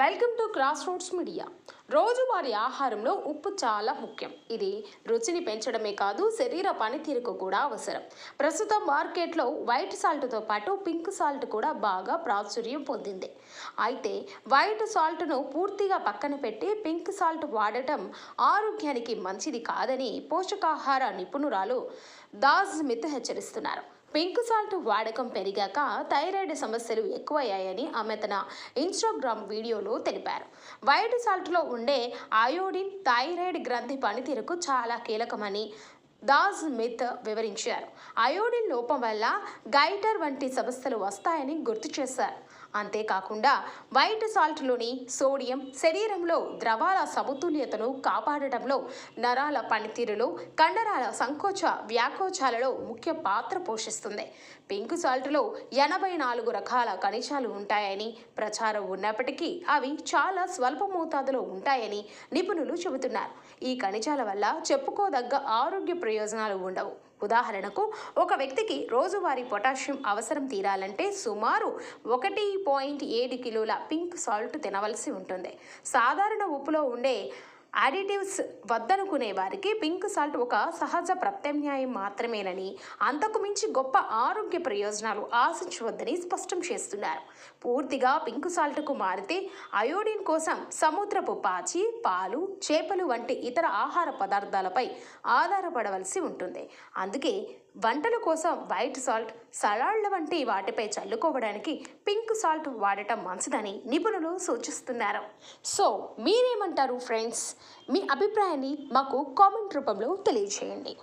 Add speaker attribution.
Speaker 1: Welcome to cross roads media. రోజువారీ ఆహారంలో ఉప్పు చాలా ముఖ్యం. ఇది రుచిని పెంచడమే కాదు, శరీర పనితీరుకు కూడా అవసరం. ప్రస్తుతం మార్కెట్లో వైట్ సాల్ట్తో పాటు పింక్ సాల్ట్ కూడా బాగా ప్రాచుర్యం పొందింది. అయితే వైట్ సాల్ట్ను పూర్తిగా పక్కన పెట్టి పింక్ సాల్ట్ వాడటం ఆరోగ్యానికి మంచిది కాదని పోషకాహార నిపుణురాలు దాస్ స్మిత్ హెచ్చరిస్తున్నారు. పింక్ సాల్ట్ వాడకం పెరిగాక థైరాయిడ్ సమస్యలు ఎక్కువయ్యాయని ఆమె తన ఇన్స్టాగ్రామ్ వీడియోలో తెలిపారు. వైట్ సాల్ట్లో ఉండే అయోడిన్ థైరాయిడ్ గ్రంథి పనితీరుకు చాలా కీలకమని దాస్ స్మిత్ వివరించారు. అయోడిన్ లోపం వల్ల గైటర్ వంటి సమస్యలు వస్తాయని గుర్తు చేశారు. అంతేకాకుండా వైట్ సాల్ట్లోని సోడియం శరీరంలో ద్రవాల సమతుల్యతను కాపాడటంలో, నరాల పనితీరులో, కండరాల సంకోచ వ్యాకోచాలలో ముఖ్య పాత్ర పోషిస్తుంది. పింక్ సాల్ట్లో 84 రకాల ఖనిజాలు ఉంటాయని ప్రచారం ఉన్నప్పటికీ అవి చాలా స్వల్ప మోతాదులో ఉంటాయని నిపుణులు చెబుతున్నారు. ఈ ఖనిజాల వల్ల చెప్పుకోదగ్గ ఆరోగ్య ప్రయోజనాలు ఉండవు. ఉదాహరణకు, ఒక వ్యక్తికి రోజువారీ పొటాషియం అవసరం తీరాలంటే సుమారు 1.7 కిలోల పింక్ సాల్ట్ తినవలసి ఉంటుంది. సాధారణ ఉప్పులో ఉండే అడిటివ్స్ వద్దనుకునే వారికి పింక్ సాల్ట్ ఒక సహజ ప్రత్యామ్నాయం మాత్రమేనని, అంతకు మించి గొప్ప ఆరోగ్య ప్రయోజనాలు ఆశించవద్దని స్పష్టం చేస్తున్నారు. పూర్తిగా పింక్ సాల్ట్కు మారితే అయోడిన్ కోసం సముద్రపు పాచి, పాలు, చేపలు వంటి ఇతర ఆహార పదార్థాలపై ఆధారపడవలసి ఉంటుంది. అందుకే వంటల కోసం వైట్ సాల్ట్, సలాడ్ల వంటి వాటిపై చల్లుకోవడానికి పింక్ సాల్ట్ వాడటం మంచిదని నిపుణులు సూచిస్తున్నారు. సో మీరేమంటారు ఫ్రెండ్స్? మీ అభిప్రాయాన్ని మాకు కామెంట్ రూపంలో తెలియజేయండి.